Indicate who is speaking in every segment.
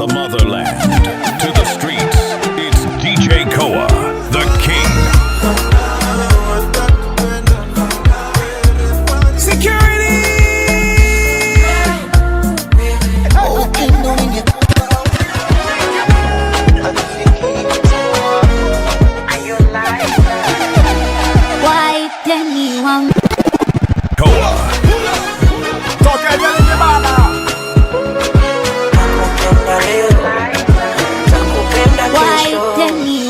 Speaker 1: the motherland to the streets, it's DJ Koa, the king.
Speaker 2: Security!
Speaker 3: Why anyone?
Speaker 1: Koa.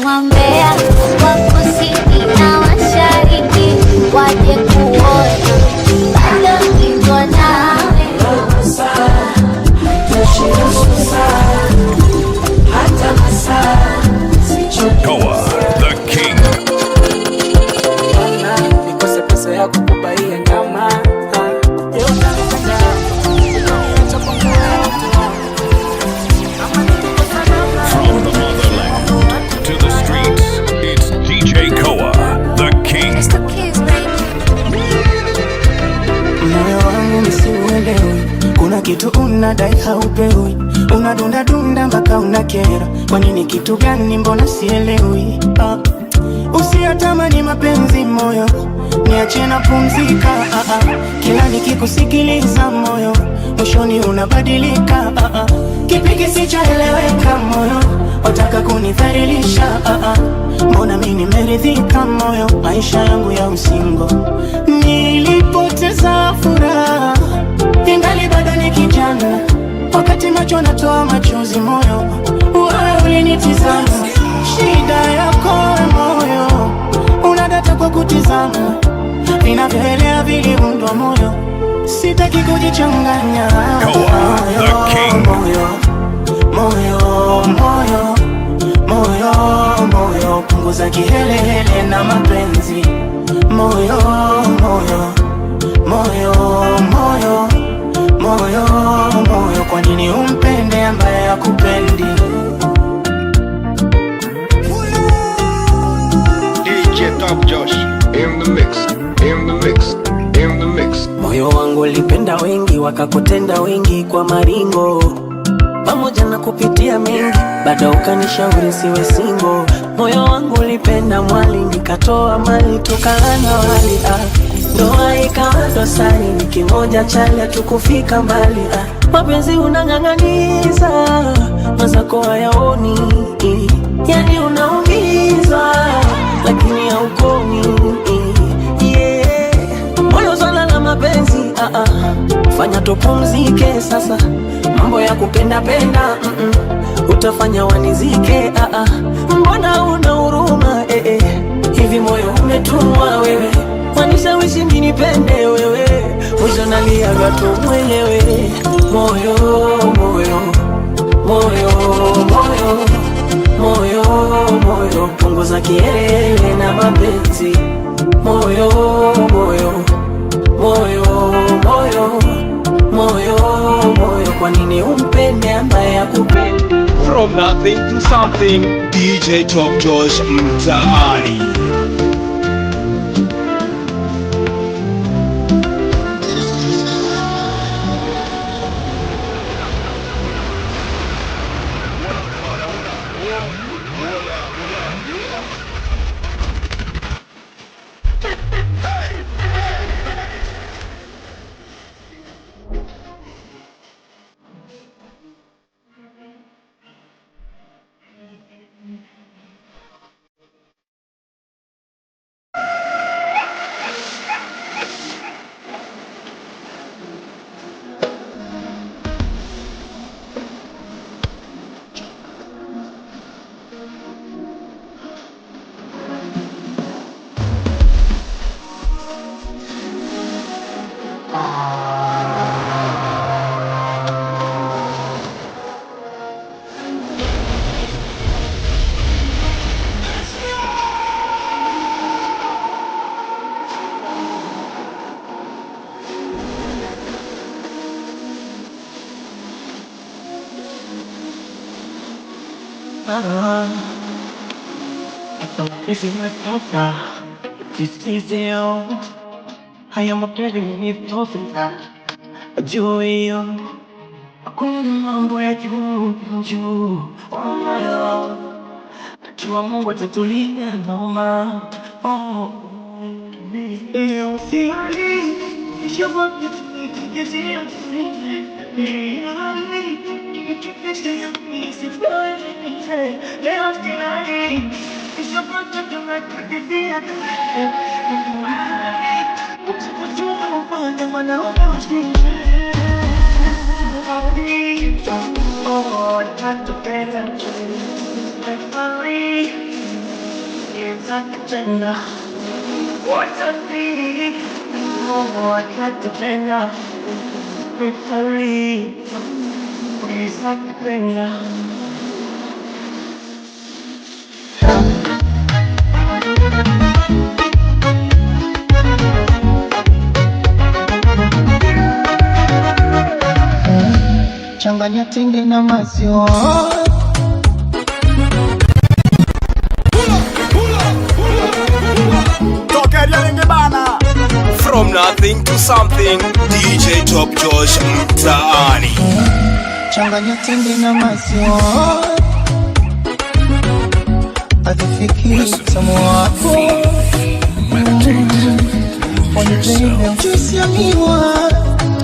Speaker 3: Wambea wa kusini na mashariki waje kuona bado niko nawe
Speaker 1: Koa, the king.
Speaker 2: Nikose pesa ya kukubaia nyama.
Speaker 1: From the motherland to the streets, it's DJ Koa, the king.
Speaker 4: Moyo wangu msiuelewi, kuna kitu unadai haupewi, unadunda dunda mpaka unakera. Kwa nini? Kitu gani? Mbona sielewi? Usiyatamani mapenzi moyo, niache na pumzika. Kila nikikusikiliza moyo, mwishoni unabadilika. Kipi kisichoeleweka moyo, wataka kunidhalilisha. Mbona mimi nimeridhika moyo, maisha yangu ya usingo. Nilipoteza furaha, ingali bado ni kijana, wakati macho natoa machozi moyo, wewe ulinitizama. Shida yako moyo, unadata kwa kutizama, vinavyoelea viliundwa moyo, sitaki kujichanganya.
Speaker 1: Koa, the king.
Speaker 4: Moyo, moyo, moyo, moyo, moyo, punguza kihelehele na mapenzi. Moyo, moyo, moyo, moyo, moyo, moyo, kwa nini umpende ambaye hakupendi?
Speaker 5: DJ Top Josh in the mix, in the mix, in the mix.
Speaker 4: Moyo wangu ulipenda wengi, wakakutenda wengi kwa maringo, pamoja na kupitia mengi, bado ukanishauri siwe single. Moyo wangu ulipenda mwali, nikatoa mali, tukaana wali. Ndoa ikawa dosari, ni kimoja chali, tukufika mbali. Mapenzi unang'ang'aniza, mazako hayaoni, yani unaumiza, lakini haukomi. Moyo swala la mapenzi, fanya tupumzike sasa, mambo ya kupenda penda, utafanya wanizike. Mbona una huruma, hivi moyo umetumwa wewe, wanishawishi nipende wewe, mwisho naliaga tu mwenyewe. Moyo, moyo, moyo, moyo, moyo, moyo, punguza kielele na mapenzi. Moyo, moyo, moyo, moyo, moyo, moyo, kwa nini umpende ambaye hakupendi?
Speaker 6: From nothing to something, DJ Top Josh Mtaani.
Speaker 4: Esse vai tocar, desistiu. Haya mapenzi nitofika, juu hiyo kuna mambo ya juu juu, oh my love. Jua Mungu atatulinda naomba, oh leo siali nishabote tukijetia leo siali nishabote tukijetia oh, I got to pay them. Referee, it's not the tender. What's a thing? Oh, I got to pay them. Referee, it's not the tender. Changanya tende na maziwa.
Speaker 6: From nothing to something, DJ Top Josh mtaani.
Speaker 4: Changanya tende na maziwa. Azifikiri tamu wako.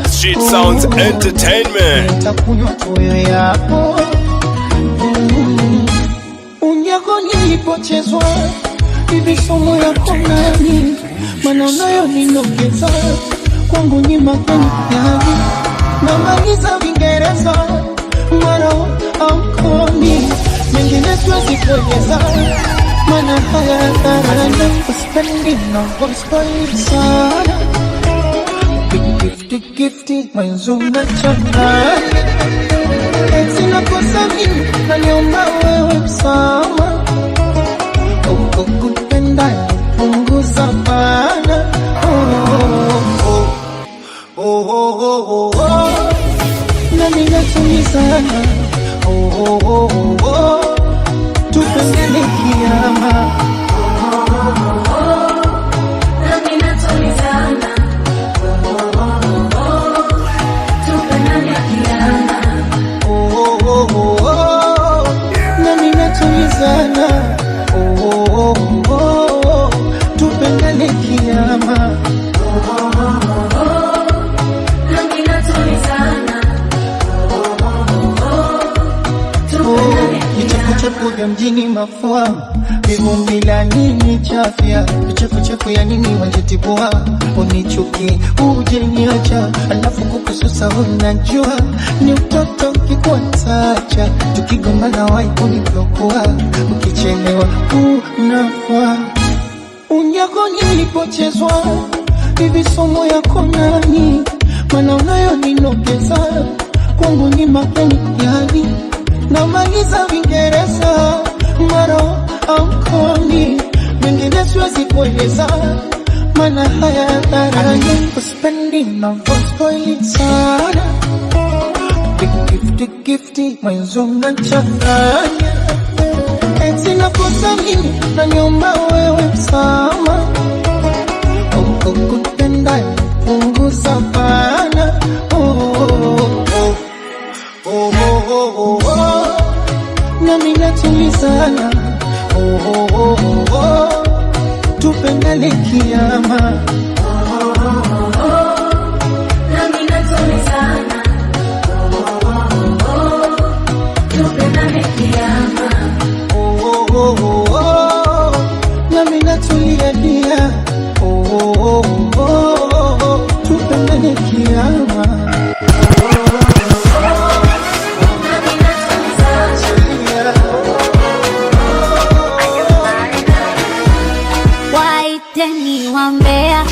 Speaker 6: Street Sounds Entertainment.
Speaker 4: Nitakunywa tuwe hapo. Unyako nilipochezwa hivi somo yako nani, mana unayo ninokeza kwangu ni makeni yani. Namaliza Vingereza mara aukoni, mengine siwezi kueleza mana haya karana. Uspendi na voice sana, gifty mwenzo unachanganya. Sina kosa mimi na niomba wewe msama, kukupenda punguza bana. Na ninatulizana, tupendane kiama. Tupendane kiama. Vichafuchafu vya mjini mafua, vivumbi la nini chafya, vichafuchafu ya nini wajitibua, unichuki uje niacha, alafu kukususa unajua, ni utoto ukikuwa tacha, tukigombana wai kunipokua, ukichelewa unafua. Unyako nilipochezwa hivi somo yako nani, mana unayo ninokeza kwangu ni makeni yani. Namaliza Vingereza mara aukoni, mengine siwezi kueleza mana haya karani. Uspendi na voice sana, gifty mwenzo unachanganya. Sina kosa mimi na niomba wewe msama, kukupenda punguza bana. Nami natulizana, tupendane kiama. Nami natulizana, tupendane kiama. Nami natulia dia, tupendane kiama.
Speaker 3: Waiteni wambea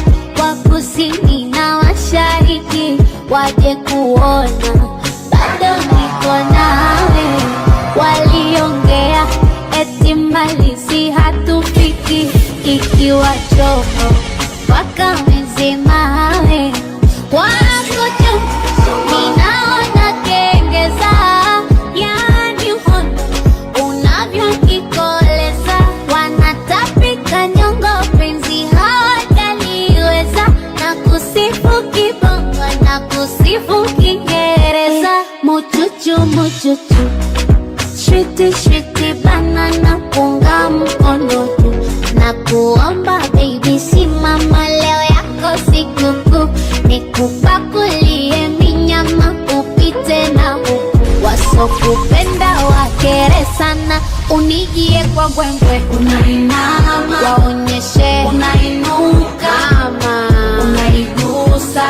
Speaker 3: Shwiti shwiti banana punga mkono juu. Na kuomba baby simama leo yako sikukuu. Nikupakulie minyama upite na huku. Wasokupenda wakere sana unijie kwa gwengwe. Unainama waonyeshe unainuka kama unaigusa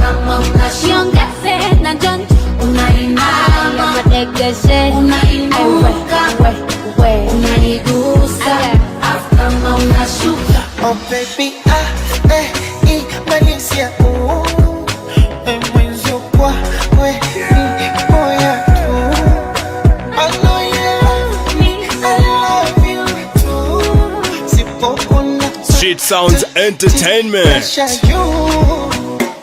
Speaker 3: kama unashiongeze na jonjo. Unainama madegeshe unainuka unaigusa kama unashuka.
Speaker 7: Oh baby Malaysia mwenzo kwa we ni moya tu. I know you love me, I love you too. Sipokuna
Speaker 6: Shit Sounds Entertainment.
Speaker 7: juu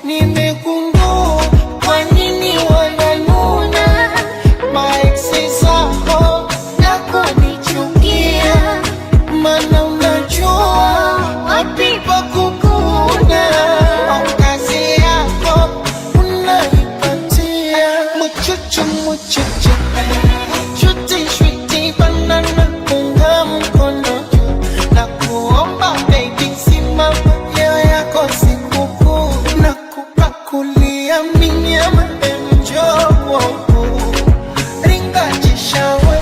Speaker 7: nimegundua kwa nini wananuna maexi zako na kunichukia. Mana unajua wapi pa kukuna. Kazi yako unaipatia muchuchu muchuchu. Shuti shwiti banana punga mkono juu. Na kuomba baby simama leo yako sikukuu. Na kupakulia minyama mjogo. Ringa jishawe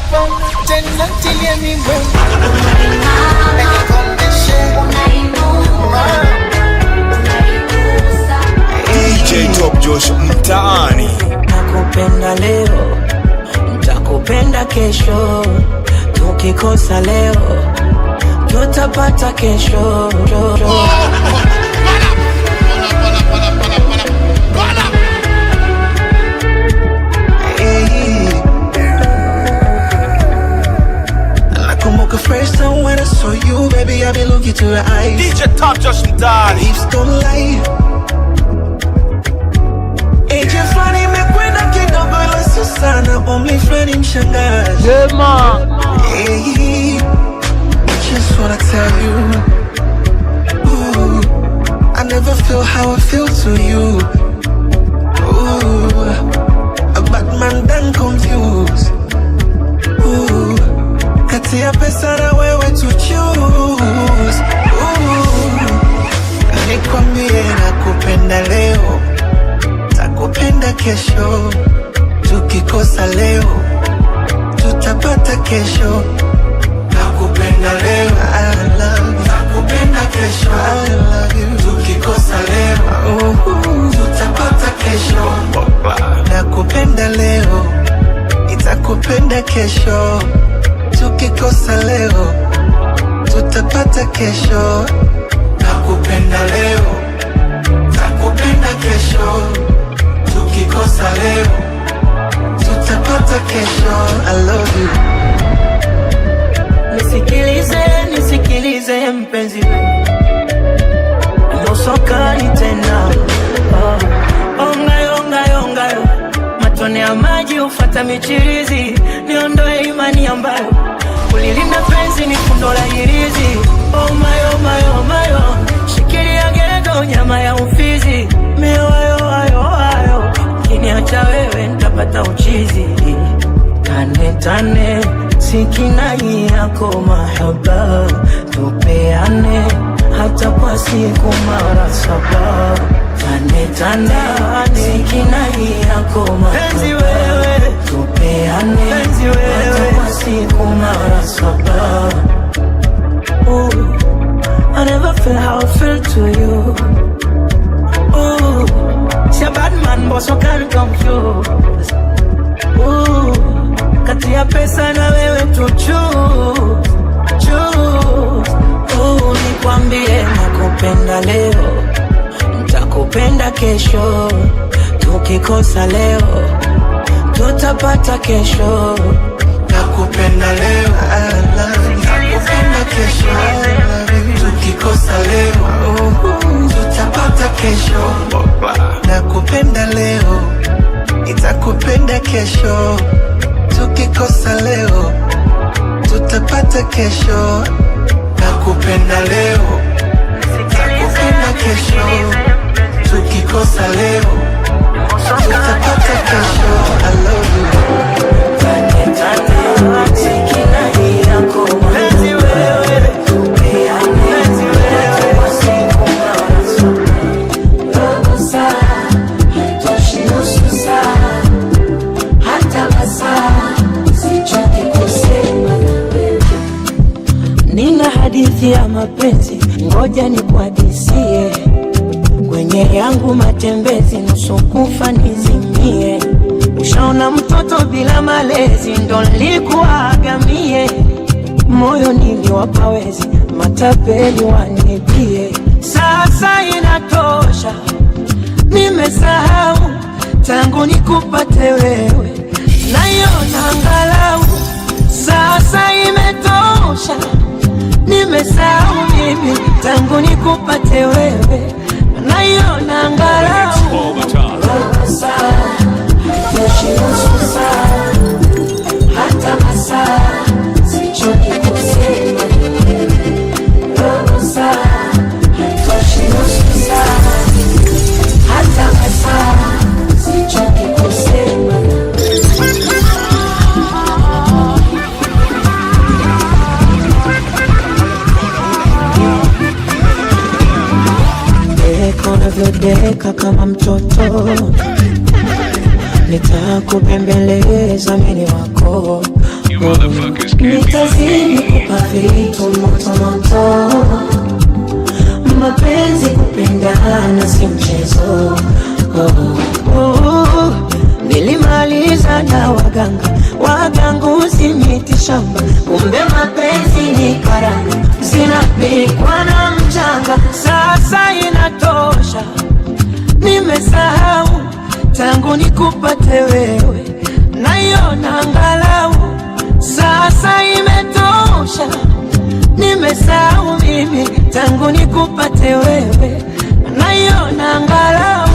Speaker 7: tena tilia mimwe.
Speaker 6: DJ Top Josh mtaani.
Speaker 4: Nakupenda leo, nitakupenda kesho. Tukikosa leo, tutapata kesho.
Speaker 7: Nakumbuka first time when I saw you, baby, I been looking to the eyes.
Speaker 6: DJ Top Josh mtaani.
Speaker 7: Lips don't lie. Eje flani imekwenda kidogo ila sio sana. Only flani mshangazi. Hey, just wanna tell you, ooh, I never feel how I feel to you. Ooh, a bad man done confused. Ooh, kati ya pesa na wewe to choose. Ooh, nikwambie nakupenda leo, takupenda kesho. Tukikosa leo, tutapata kesho. Nakupenda leo, I love you. Nakupenda kesho, I love you. Tukikosa leo, tutapata kesho. Nakupenda leo, nitakupenda kesho. Tukikosa leo, tutapata kesho. Nakupenda leo, nakupenda kesho. Tukikosa leo, tutapata kesho. I love you.
Speaker 4: Nisikilize mpenzi wangu, usokani tena. Ongayo matone ya maji ufata michirizi. Niondoe imani ambayo ulilinda penzi ni fundo la hirizi. Oh my, shikilia gego nyama ya ufizi. Ayo kiniacha wewe nitapata uchizi. Tane sikinai yako mahaba. Tupeane hata kwa siku mara saba. Tane sikinai yako mahaba. Tupeane hata kwa siku mara saba. Ooh, I never feel how I feel to you. Ooh, she's a bad man but so can't confuse. Ooh, kati ya pesa na wewe to choose. Ooh, nikwambie nakupenda leo, nitakupenda kesho. Tukikosa leo, tutapata kesho.
Speaker 7: Nakupenda leo, I love you. Nakupenda kesho, I love you. Tukikosa leo, tutapata kesho. Nakupenda leo, nitakupenda kesho. Tukikosa leo, tutapata kesho. Nakupenda leo, nitakupenda kesho. Tukikosa leo, tutapata kesho. I love you.
Speaker 4: hadithi ya mapenzi, ngoja nikuhadisie. Kwenye yangu matembezi, nusu kufa nizimie. Ushaona mtoto bila malezi, ndo nilikuagamie. Moyo niliwapa wezi, matapeli wanibie. Sasa inatosha, nimesahau tangu nikupate wewe, naiona angalau. Sasa imetosha, nimesahau mimi tangu nikupate wewe, naiona angalau.
Speaker 1: All the time.
Speaker 4: Robo saa, toshi nusu saa, hata masaa, sichoki kusema. Robo saa, toshi nusu saa, hata masaa, sichoki kusema. Unavyodeka kama mtoto, nitakupembeleza mimi wako. Nitazidi kupa vitu moto moto, mapenzi kupendana si mchezo. Nilimaliza na waganga usimiti shamba, kumbe mapenzi ni karanga, zinapikwa na mchanga. Sasa inatosha, nimesahau tangu nikupate wewe, naiona angalau. Sasa imetosha, nimesahau mimi tangu nikupate wewe, naiona angalau.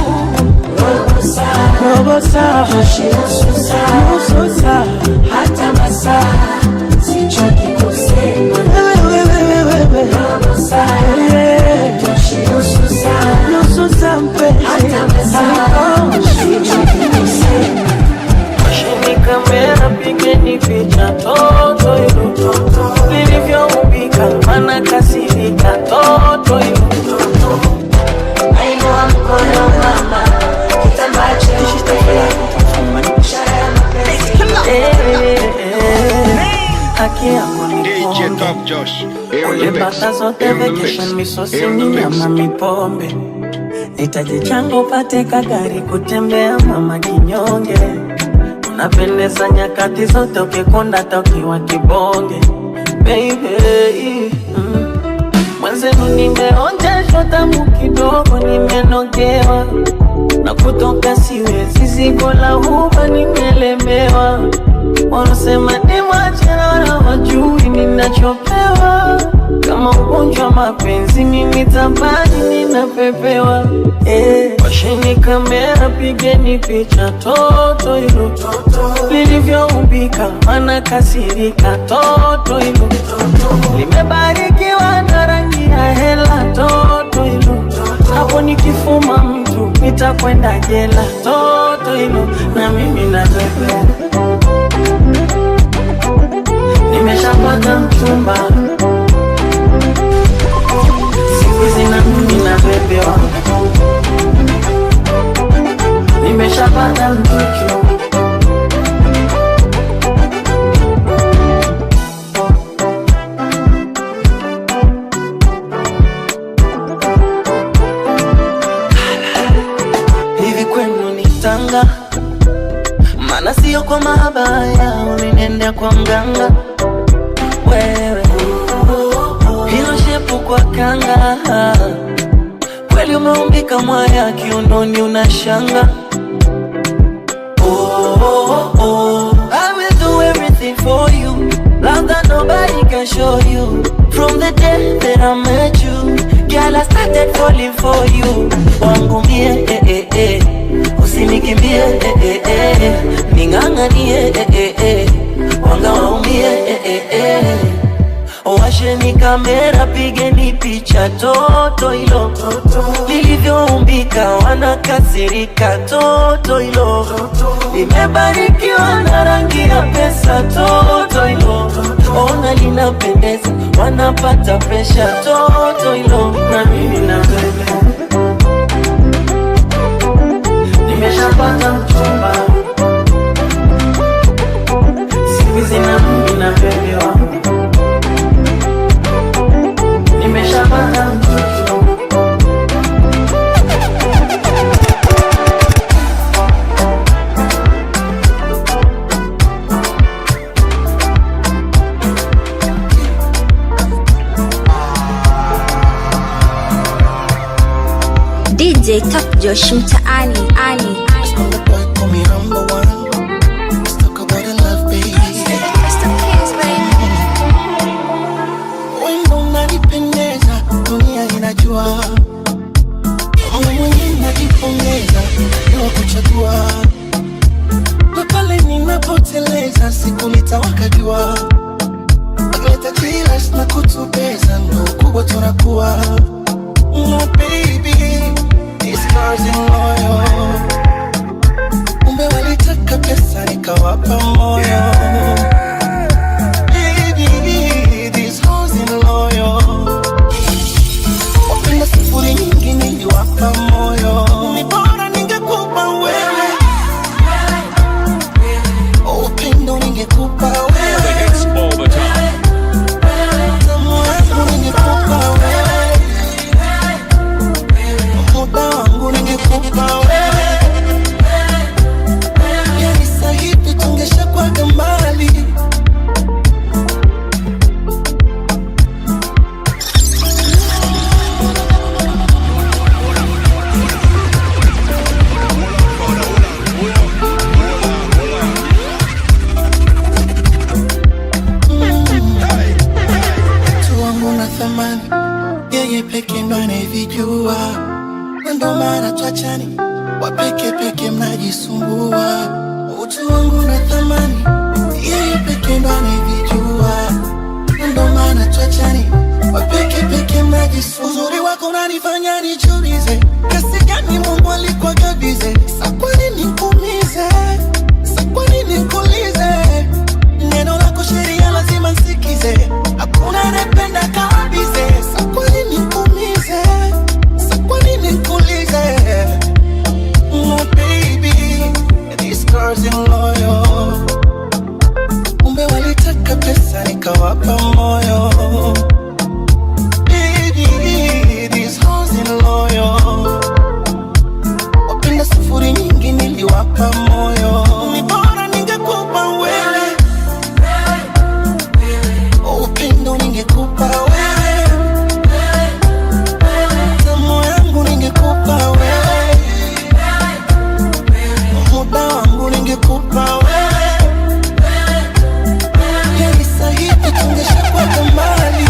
Speaker 4: Robo saa, nusu saa, hata masaa, sichoki kusema. Robo saa, nusu saa mpenzi, hata masaa, sichoki kusema. Mashini kamera, pigeni picha toto hilo, lilivyoumbika mana kasirika toto hilo. Ainua mkono mama,
Speaker 5: DJ Top Josh in the mix.
Speaker 4: vacation misosini nyama mipombe, nitaji chango pate kagari kutembea mama kinyonge. Unapendeza nyakati zote ukikonda tokiwa kibonge baby. Mwenzenu nimeonjeshwa tamu kidogo, nimenogewa na kutoka siwezi, zigo la huba nimelemewa. Wanasema ni machana wajui ninachopewa, kama ugonjwa mapenzi mimi tabani ninapepewa. Washeni kamera, pigeni picha toto hilo, lilivyoumbika mana kasirika toto hilo. Limebarikiwa na rangi ya hela toto hilo, hapo nikifuma mtu nitakwenda jela toto hilo. Na mimi nabebea, nimeshapata mchumba, siku hizi na mimi nabebewa, nimeshapata mchuchu. Hivi kwenu ni Tanga, mana sio kwa mabaya, ulinenda kwa mganga wewe. Hilo shepu kwa kanga, kweli umeumbika mwaya, kiunoni unashanga. I will do everything for you, love that nobody can show you. From the day that I met you, girl, I started falling for you. Wangu mie, usinikimbie, ning'ang'anie, wanga waumie, Washeni kamera, pigeni picha toto hilo, lilivyoumbika wanakasirika toto hilo. Limebarikiwa na rangi ya pesa toto hilo, ona linapendeza wanapata presha toto hilo. Na mimi na bebe, nimeshapata mchumba, siku hizi na mimi na bebe wangu,
Speaker 8: DJ Top Josh mtaani ani.
Speaker 7: On the boy, call me number one. Let's talk about the love, baby. Wendo unanipendeza, dunia inajua. Mama mwenye najipongeza, niwa kuchagua. Pale ninapoteleza, siku litawakajua. Leta kilas na kutubeza, ndo kubwa tunakuwa. My baby, these cars in loyal. Umbe walitaka pesa, nikawapa moyo. Baby, these hoes in loyal. Wapenda sifuri nyingi, niliwapa moyo. Ni bora ningekupa wewe, upendo ningekupa wewe.
Speaker 1: The hits all the time.
Speaker 7: Tamu wangu ningekupa wewe, muda wangu ningekupa wewe. Yani sahivi tungeshakuwaga mbali. Mtu wangu na thamani, yeye peke ndo anayevijua. Ndo maana tuachani, wapeke peke mnajisumbua. Utu wangu na thamani, yeye peke ndo anayevijua. Ndo maana tuachani, wapeke peke mnajisumbua. Uzuri wako unanifanya nijiulize, kasi gani Mungu alikuwa gabize. Sa kwa nini nikuumize, sa kwa nini nikuulize. Neno lako sheria lazima nsikize, hakuna anayependa kabize. Sa kwa nini nikuumize, sa kwa nini nikuulize. My baby, these girls in loyal. Umbe walitaka pesa, nikawapa moyo. Baby, these hoes in loyal. Wapenda sifuri nyingi, niliwapa moyo. Ni bora ningekupa wewe, upendo ningekupa wewe. Tamu yangu ningekupa wewe, muda wangu ningekupa wewe. Yani sahivi tungeshakuwaga mbali.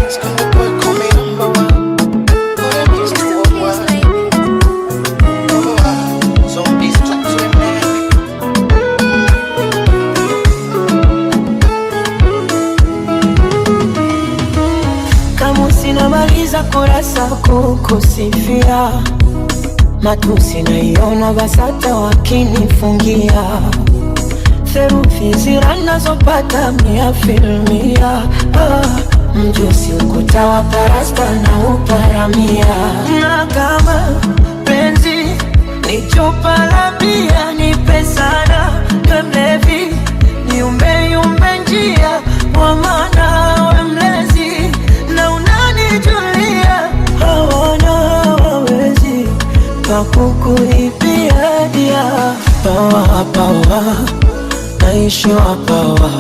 Speaker 7: Skanda boy, call me number one. Bora mix worldwide. Zombies trapped in there.
Speaker 4: Kama sinamaliza kurasa kukusifia, matusi naiona BASATA wakinifungia. Theruthi zira nazopata 100%. Mjusi ukuta wa parasta na uparamia. Na kama penzi ni chupa la bia, nipe sana we mlevi, niumbe yumbe njia, kwa maana we mlezi na unanijulia. Hawana hawawezi pakukuibia dia. Pawa pawa, naishiwa pawa.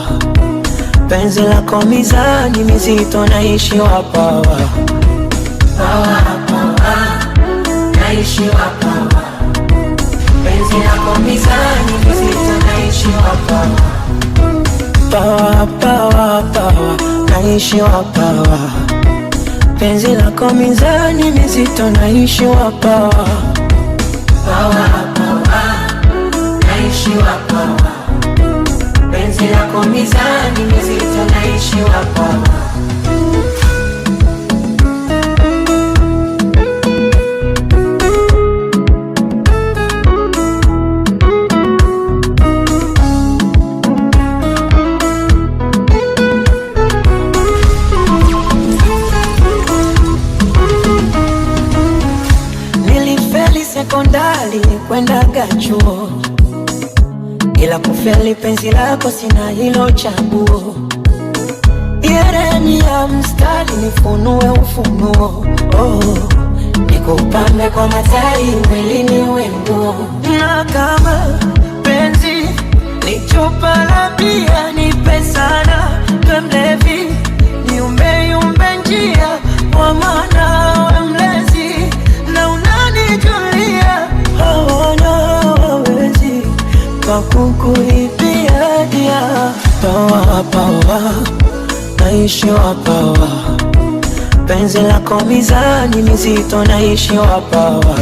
Speaker 4: Penzi lako mizani mizito, naishiwa pawa. Pawa pawa, naishiwa pawa. Penzi lako mizani mizito, naishiwa pawa. Pawa pawa pawa, naishiwa pawa. Penzi lako mizani mizito, naishiwa pawa. Pawa pawa, naishiwa pawa. Penzi lako mizani mizito, naishiwa pawa. Nilifeli sekondari kwendaga chuo, ila kufeli penzi lako sina hilo chaguo. Yeremia mstari nifunue ufunuo. Nikupambe kwa matari mwilini wenguo. Na kama penzi ni chupa la bia, nipe sana we mlevi, niumbe yumbe njia, kwa maana we mlezi na unani kukuibia dia. Pawa pawa, naishiwa pawa. Penzi lako mizani mizito, naishiwa pawa.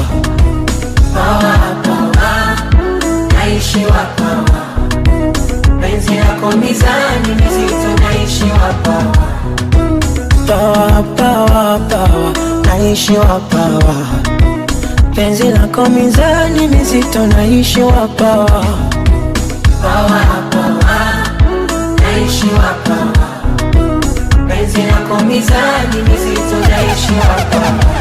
Speaker 4: Pawa pawa, naishiwa pawa. Penzi lako mizani mizito, naishiwa pawa. Pawa pawa pawa, naishiwa pawa. Penzi lako mizani mizito, naishiwa pawa. Pawa pawa, naishiwa pawa. Penzi lako mizani mizito, naishiwa pawa.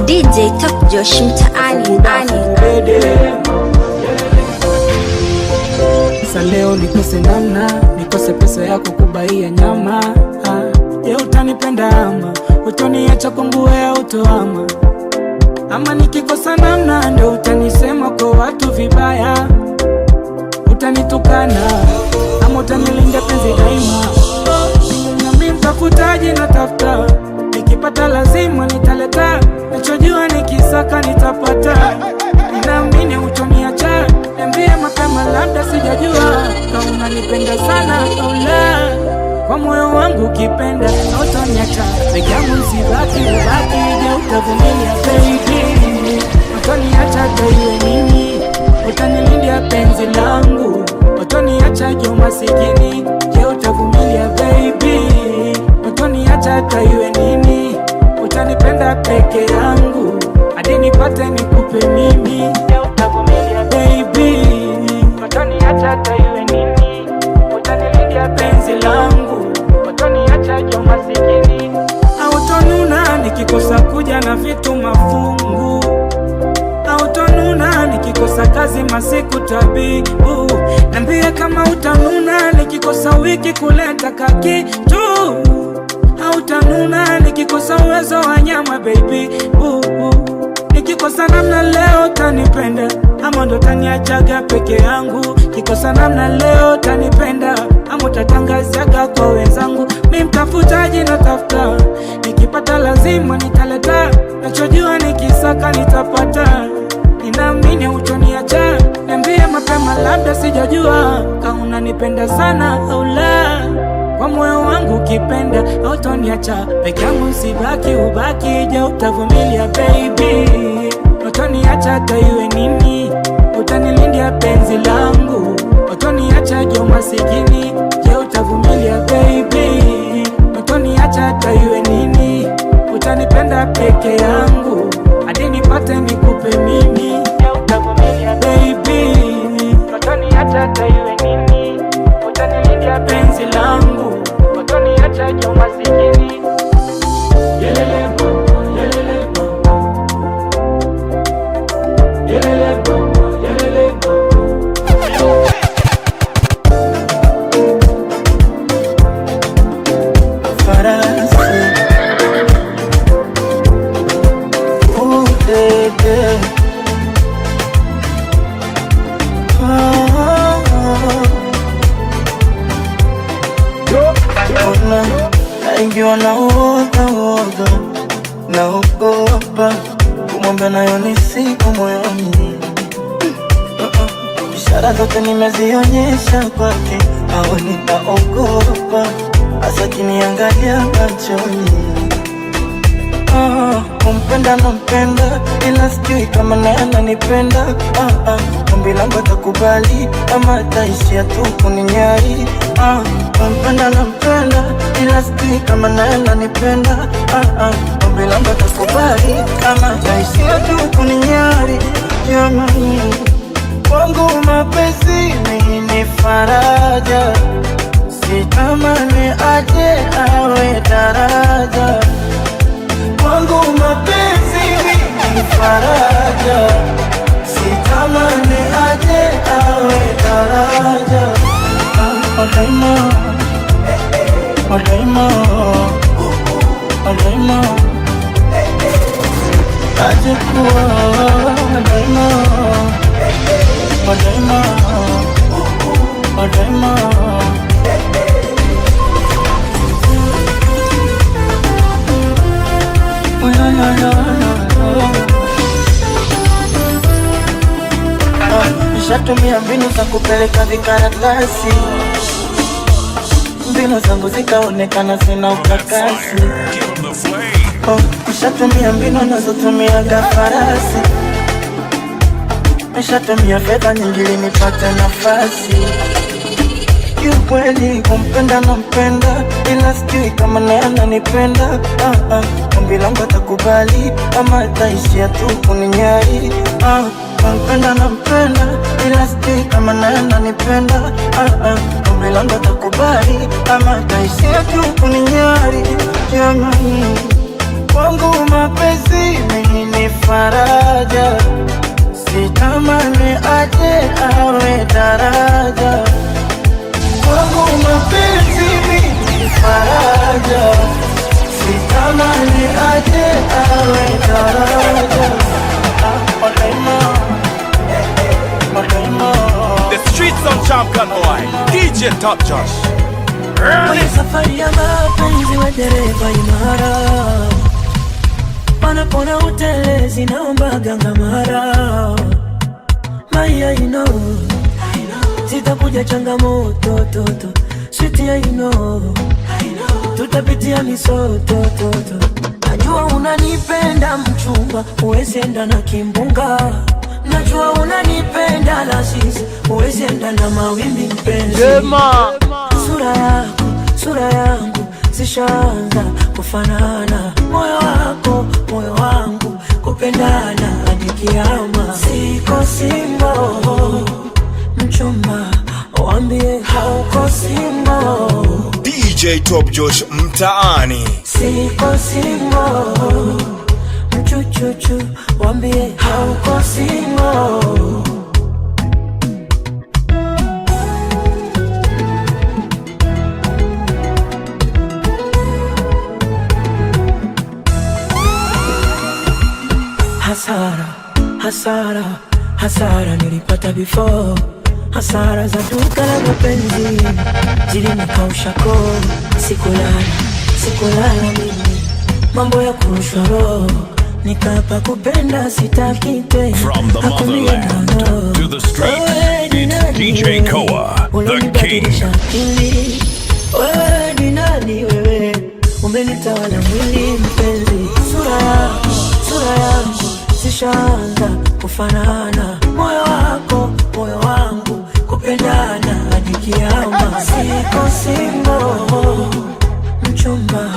Speaker 8: DJ Top Josh mtaani.
Speaker 2: Sasa leo nikose namna, nikose pesa ya kukubaia nyama. Je, utanipenda ama utaniacha kwangu wewe utoama? Ama nikikosa namna ndio utanisema kwa watu vibaya? Utanitukana ama utanilinda penzi daima? Na mimi mtafutaji natafuta, nikipata lazima nitaleta. Nachojua nikisaka nitapata. Ninaamini utaniacha, niambie mapema labda sijajua kama unanipenda sana au la. Kwa moyo wangu ukipenda utaniacha, peke yangu sibaki ubaki. Je, utavumilia baby? Utaniacha iwe nini? Utanilindia penzi langu? Utaniacha jo masikini? Je, utavumilia baby? Utaniacha iwe nini? Utanipenda peke yangu hadi nipate nikupe mimi? Je, utavumilia baby? Utaniacha iwe nini? Utanilindia penzi langu? Utaniacha jo masikini? Autonuna nikikosa kuja na vitu mafungu? Autonuna nikikosa kazi masiku tabibu? Niambie kama utanuna nikikosa wiki kuleta kakitu? Autanuna nikikosa uwezo wa nyama baby nikikosa namna leo utanipenda ama ndo taniachaga peke yangu? Kikosa namna leo utanipenda ama utatangazaga kwa wenzangu? Mimi mtafutaji natafuta, nikipata lazima nitaleta. Nachojua nikisaka nitapata. Ninaamini utaniacha, niambie mapema labda sijajua kama unanipenda sana au la. Kwa moyo wangu ukipenda utaniacha, peke yangu sibaki ubaki. Je, utavumilia baby? Utaniacha iwe nini? Utanilindia penzi langu? Utaniacha jo masikini? Je, utavumilia baby? Utaniacha iwe nini? Utanipenda peke yangu hadi nipate nikupe mimi? Je, utavumilia baby? Utaniacha iwe nini? Utanilindia penzi langu? Utaniacha jo masikini? Yelele bongo, yelele bongo. Yelele bongo, yelele bongo.
Speaker 4: Farasi udede ona naingiwa na uoga, naogopa kumwambia nayo ni siku moyoni. Ishara zote nimezionyesha kwake, au nitaogopa hasa kiniangalia machoni. Kumpenda nampenda, ila sijui kama naye ananipenda. Ombi langu atakubali ama ataishia tu kuninyari. Kumpenda nampenda, ila sijui kama naye ananipenda. Ombi langu atakubali ama ataishia tu kuninyari. Jamani, kwangu mapenzi ni faraja, sitamani aje awe daraja. Kwangu mapenzi ni faraja, sitamani aje awe daraja. Wadaima, wadaima, wadaima, aje kuwa wadaima, wadaima, wadaima,
Speaker 7: nishatumia mbinu za kupeleka vikaratasi, mbinu zangu zikaonekana sina ukakasi. Nishatumia mbinu nazotumia gafarasi, nishatumia fedha nyingi ili nipate nafasi. Kiukweli kumpenda nampenda, ila sijui kama naye ananipenda. Ombi langu atakubali ama ataishia tu kuninyari. Kumpenda nampenda, ila sijui kama naye ananipenda. Ombi langu atakubali ama ataishia tu kuninyari. Jamani, kwangu mapenzi mimi ni faraja, sitamani aje awe daraja. Kwangu mapenzi mimi ni faraja, sitamani aje awe daraja.
Speaker 6: The streets on champion boy, DJ Top Josh.
Speaker 4: Kwenye safari ya mapenzi wa dereva imara, panapona utelezi naomba gangamara. Maya you know, sitakuja changamoto toto. Sweetie I know, tutapitia misoto toto. Najua unanipenda mchumba, uwezi enda na kimbunga. Najua unanipenda la sisi, uwezi enda na mawimbi mpenzi. Sura yangu zishaanza kufanana. Moyo wako, moyo wangu kupendana hadi kiama. Siko single, mchumba waambie hauko single.
Speaker 6: DJ Top Josh mtaani.
Speaker 4: Siko single, mchuchuchu waambie hauko single. Hasara nilipata before. Hasara za duka la mapenzi zilinikausha koo. Sikulala mimi, mambo ya kurushwa roho. Nikapa kupenda sitaki tena.
Speaker 1: From the motherland to the streets, it's DJ Koa, the king.
Speaker 4: Wewe ni nani wewe? Umenitawala mwili mpenzi. Sura yangu zishaanza kufanana. Moyo wako, moyo wangu kupendana hadi kiama. Siko single, mchumba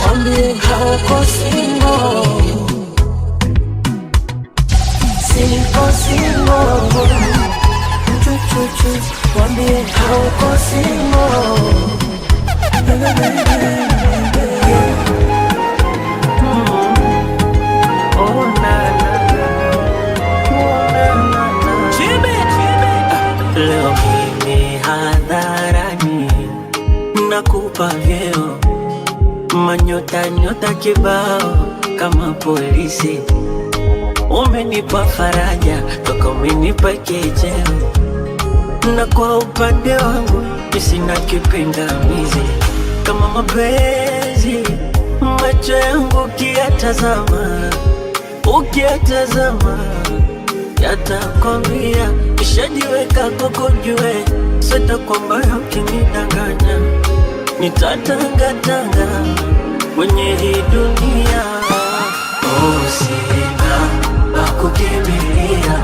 Speaker 4: waambie hauko single. Siko single, mchuchuchu waambie hauko single. Leo mimi hadharani nakupa vyeo, manyota kibao kama polisi. Umenipa faraja toka umenipa kejeo, na kwa upande wangu sina kipingamizi. Kama mapenzi macho yangu ukiyatazama yatakwambia nishajiweka kwako jue. Sita kwamba ukinidanganya nitatangatanga kwenye hii dunia. Sina pakukimbilia,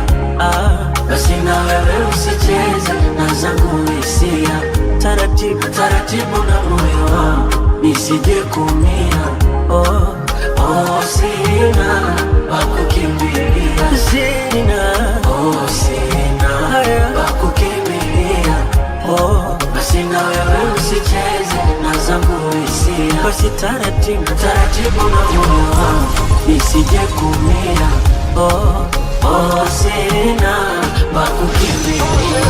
Speaker 4: basi na wewe usicheze na zangu hisia. Taratibu na moyo wangu nisije kumia. Sina pakukimbilia, sina pakukimbilia. Basi na wewe usicheze na zangu hisia. Basi taratibu na moyo wangu nisije kumia. Sina pakukimbilia.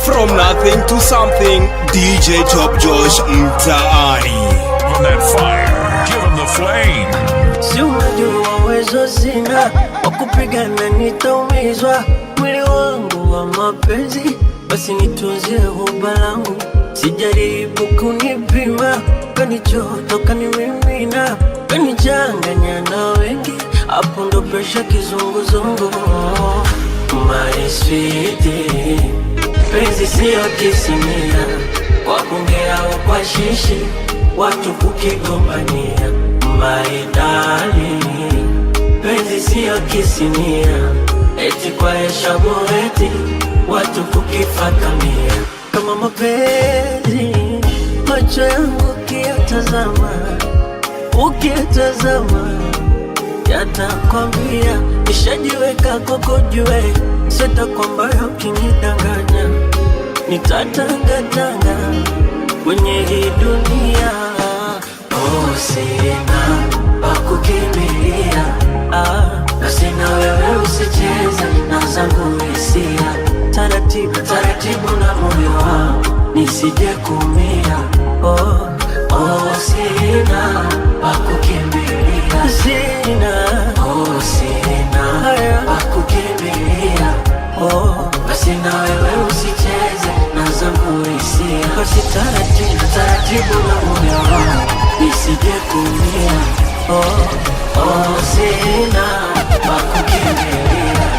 Speaker 6: From nothing to something, DJ Top Josh mtaani.
Speaker 1: On that fire, give him the flame.
Speaker 4: Si unajua uwezo sina, wakupigana nitaumizwa. Mwili wangu wa mapenzi, basi nitunzie huba langu. Sijaribu kunipima, kanichoto kanimimina. Kanichanganya na wengi, hapo ndo presha kizunguzungu. my sweetie. Penzi sio kisimia, kwa bunge au kwa shishi, watu kukigombania. My darling, penzi sio kisimia, eti kwa heshabu eti, watu kukifakamia. Kama mapenzi, macho yangu ukiyatazama yatakwambia nishajiweka kukujue, sita kwamba ukinidanganya nitatangatanga kwenye hii dunia. Oh, sina pakukimbilia, na sina wewe usicheze na zangu hisia. Taratibu, taratibu na moyo wangu nisije kumia. Oh, sina pakukimbilia, sina pakukimbilia. Basi na wewe usicheze na zangu hisia. Basi taratibu, taratibu na moyo wangu nisije kumia. Sina pakukimbilia.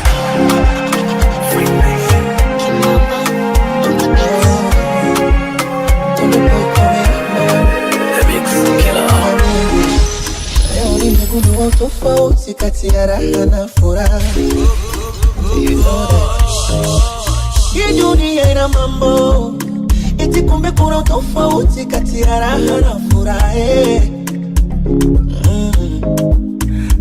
Speaker 7: Nimegundua tofauti kati ya raha na furaha. You know that hii dunia ina mambo, eti kumbe kuna tofauti kati ya raha na furaha.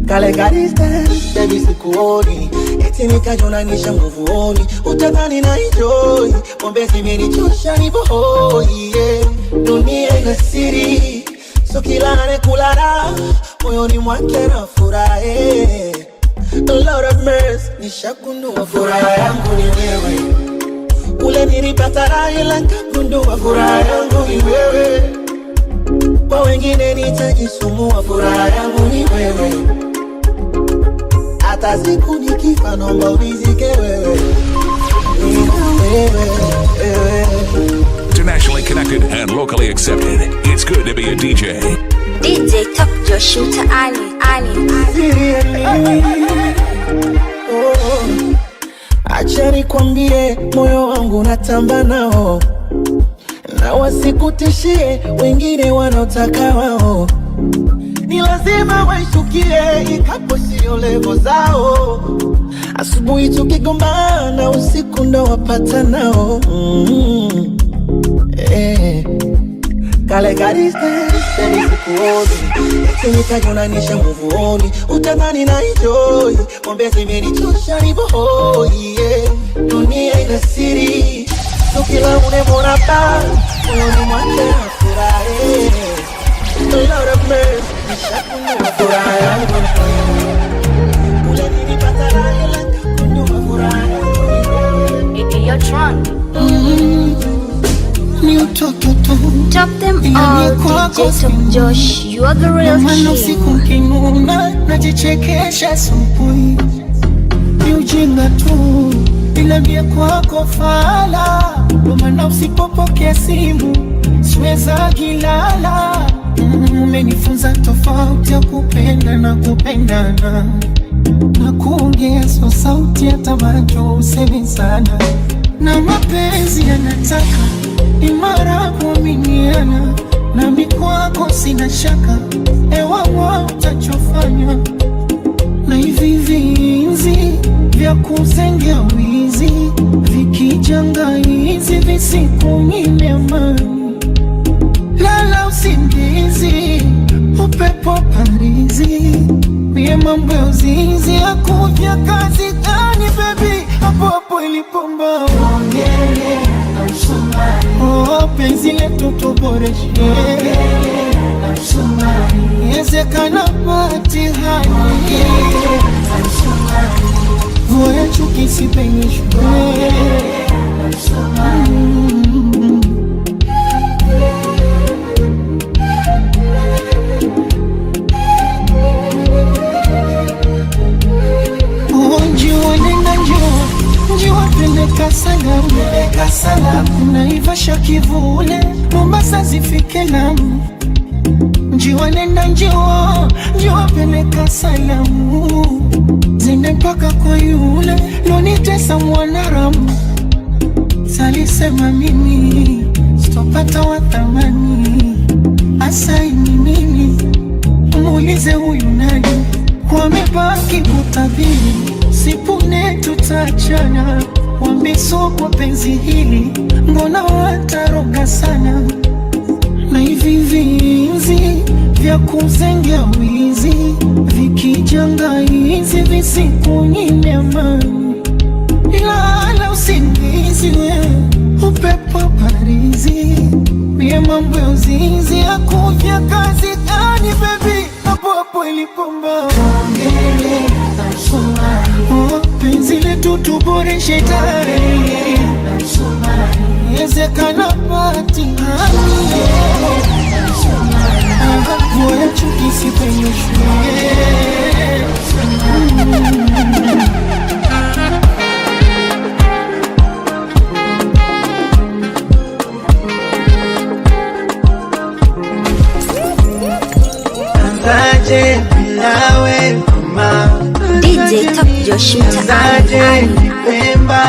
Speaker 7: Kale kadistance, baby sikuoni, eti nikajonanisha nguvuoni. Utadhani na enjoy, pombe zimenichosha nibohoi. Dunia ina siri, so kila anakulala moyoni mwake na furaha. A lot of mercy, nishagundua furaha yangu ni wewe. Ule nilipata raha ila nikagundua furaha yangu ni wewe. Kwa wengine nitajisumbua, furaha yangu ni wewe. Hata siku nikifa naomba unizike wewe.
Speaker 1: Internationally connected and locally accepted. It's good to be a DJ.
Speaker 8: DJ Top Josh Mtaani.
Speaker 7: Acha nikwambie, moyo wangu natamba nao, na wasikutishie wengine wanaotaka wao. Ni lazima waishukie, ikapo sio levo zao. Asubuhi tukigombana, usiku ndo wapata nao. Kale kadistance, baby sikuoni, eti nikajonanisha nguvuoni. Utadhani na enjoy, pombe zimenichosha nibohoi. Dunia ina siri, so kila unemwona pa moyoni mwake na furaha. A lot of mercy, nishagundua furaha yangu ni wewe. Ule nilipata raha ila nikagundua furaha yangu ni wewe.
Speaker 8: You're drunk.
Speaker 7: Ni utoto tu,
Speaker 8: Top them all, DJ Top Josh. You are the real
Speaker 7: king.
Speaker 2: Usiku kinuna, najichekesha asubuhi. Ni ujinga tu, niambie kwako fala. Ndio maana usipopokea simu, siweza kilala. Umenifunza tofauti ya kupenda na kupendana, na kuongea so sauti hata macho usemi sana. Na mapenzi yanataka imara kuaminiana, nami kwako sina shaka, ewa utachofanya. Na hivi vinzi vya kuzengea wizi, vikijanga hizi visikunyime amani. Lala usingizi, upepo parizi, mie mambo ya uzinzi ya kufya kazi gani baby, hapo hapo ilipomba. Ongele na msumari, penzi letu tuboreshe. Ongele na msumari, yezekana patihani. Ongele na msumari, voya chuki sipenyishwe. Ongele na msumari. Peleka salamu, Naivasha kivule, Mombasa zifike Lamu. Njiwa nenda njiwa peleka salamu,
Speaker 7: niende mpaka kwa yule lonitesa mwanaramu. Salisema mimi sitopata wa thamani, asaini mimi muulize huyu nani. Wamebaki kutabiri sipune tutachana, wamesokwa penzi hili mbona wataroga sana. Na hivi vinzi vya kuzengea wizi vikijanga hizi visikunyime amani, ilala usingizi wewe upepo parizi, mie mambo ya uzinzi ya kufya kazi gani baby, hapo hapo ilipomba ongele oh, penzi letu tuboreshe tarehe ezekana pati moya chukisi penye shule.
Speaker 4: Anzaje bila wewe mama,
Speaker 8: DJ Top Josh
Speaker 4: anzaje nipemba.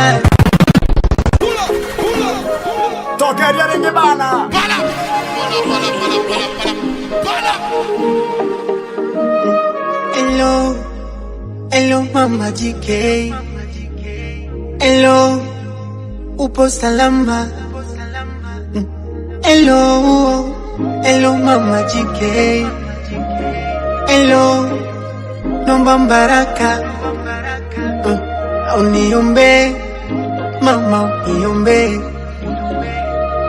Speaker 6: Tokeria ringi bana.
Speaker 4: Hello, hello mama JK. Hello, upo salama? Hello, hello mama JK. Hello, nomba baraka. Uniombe, mama uniombe.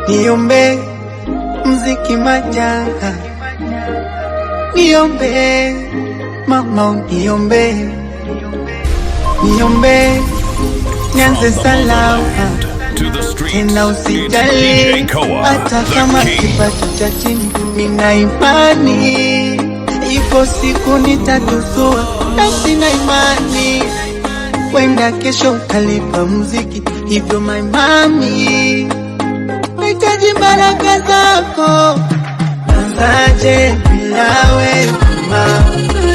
Speaker 4: Niombe, mziki majanga. Niombe, mama niombe. Niombe, nianze salama. Tena usijali, hata kama kipato cha chini. Nina imani, ipo siku nitatusua. Na sina imani, wenda kesho kalipa muziki. Hivyo my mami, nahitaji baraka zako. Anzaje bila wewe mama,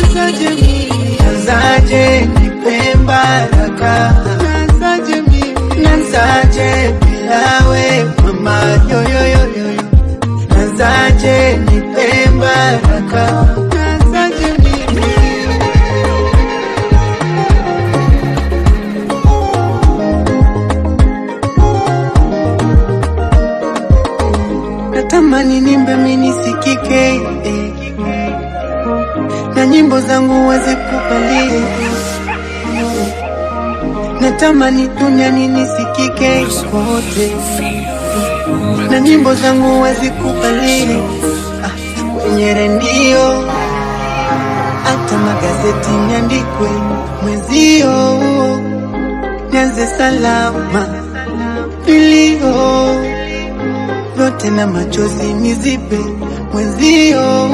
Speaker 4: anzaje mimi, anzaje nipe baraka. Anzaje mimi, anzaje bila wewe mama, yo yo yo yo. Anzaje nipe baraka. Anzaje mimi. Natamani nimbe mimi nisikike, na nyimbo zangu wazikubalie. Natamani duniani nisikike kote, na nyimbo zangu wazikubalie. Kwenye redio hata magazeti niandikwe mwezio. Nianze salama vilio vyote na machozi nizipe mwezio.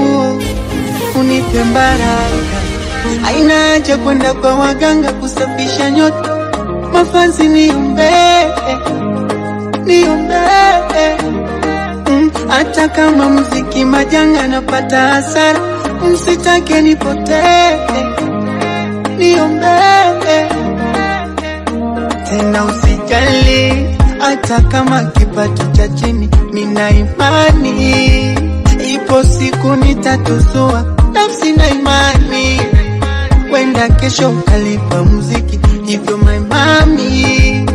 Speaker 4: Unipe baraka, haina haja kwenda kwa waganga kusafisha nyota. Mafansi niombe, niombe. Hata kama muziki majanga napata hasara, msitake nipotee. Niombe, tena usijali, hata kama kipato cha chini. Nina imani, ipo siku nitatusua. Nafsi na imani, wenda kesho kalipa muziki. Hivyo my mami,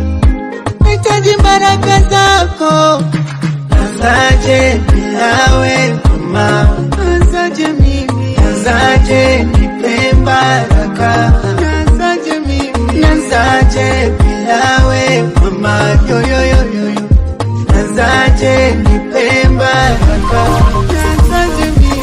Speaker 4: nahitaji baraka zako. Anzaje bila wewe mama, anzaje mimi, anzaje nipe baraka. Anzaje mimi, anzaje bila wewe mama, yo yo yo yo. Anzaje nipe baraka. Anzaje mimi.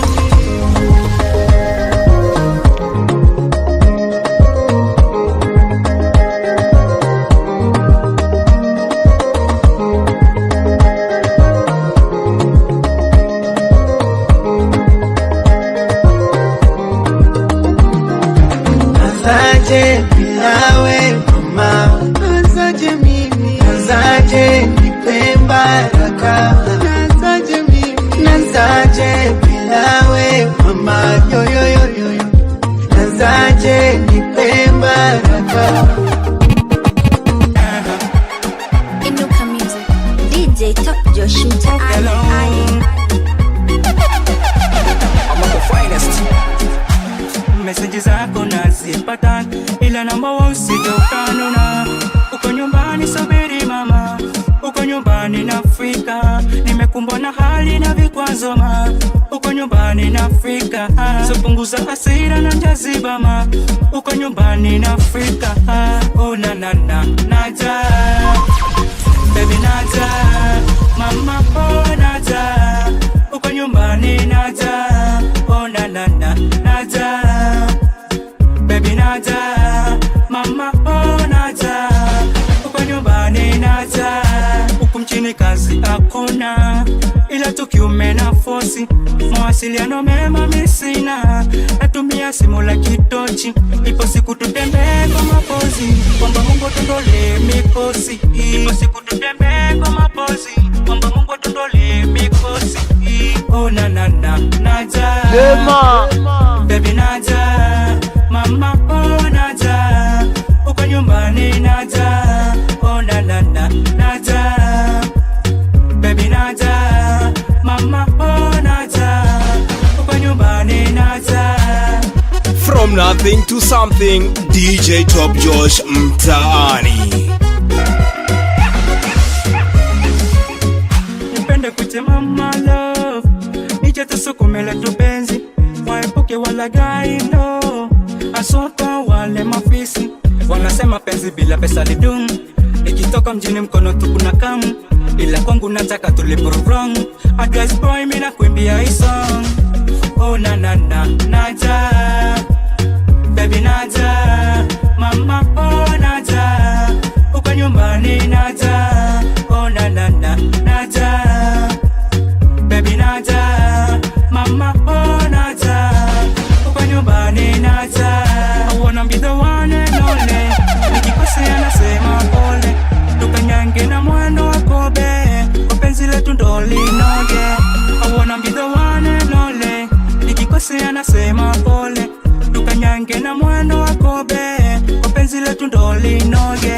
Speaker 4: Anzaje bila wewe mama, anzaje mimi, anzaje nipe baraka. Anzaje mimi, anzaje bila wewe mama, yo yo yo yo. Anzaje nipe baraka.
Speaker 2: umekumbwa na hali na vikwazo ma, uko nyumbani na Afrika, so punguza hasira na jaziba ma, uko nyumbani na Afrika. Oh na na na naja, baby naja, mama oh naja, uko nyumbani naja. Oh na na na naja, baby naja, mama oh naja, uko nyumbani naja. Huku mchini kazi hakuna, ila tukiume na fosi, mawasiliano mema misina, natumia simu la kitochi, ipo siku tutembee kwa mapozi, kwamba Mungu tundole mikosi, ipo siku tutembee kwa mapozi, kwamba Mungu tundole mikosi. Oh na na na naja, baby naja, mama oh naja, uko nyumbani naja. Oh na na na naja, baby naja, mama oh naja, uko nyumbani naja.
Speaker 6: From nothing to something, DJ Top Josh mtaani.
Speaker 2: Nipende kuche mama love, nije tusukumele tupenzi, waepuke wala gaino, asota wale mafisi, wanasema penzi bila pesa lidumu, nikitoka mjini mkono tupu na kamu, ila kwangu nataka tuliprove wrong. Advice boy mina kuimbia hii song. Oh na na na naja, baby naja, mama oh naja, uko nyumbani naja. Oh na na na naja, baby naja, mama oh naja, uko nyumbani naja. I wanna be the one and only, nikikosea nasema pole, tukanyange na mwendo wa kobe, kwa penzi letu ndo linoge. I wanna be the one and only, nikikosea nasema pole, tukanyange na mwendo wa kobe, kwa penzi letu ndo linoge.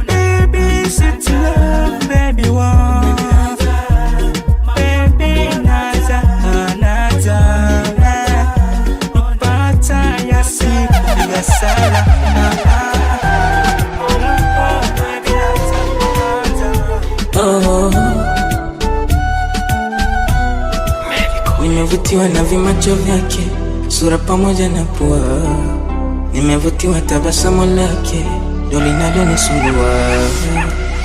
Speaker 2: Baby sweet love, baby one, baby naja naja, upata ya siku ya sala. Nimevutiwa na vimacho vyake, sura pamoja na pua, nimevutiwa tabasamu lake, ndo linalonisumbua.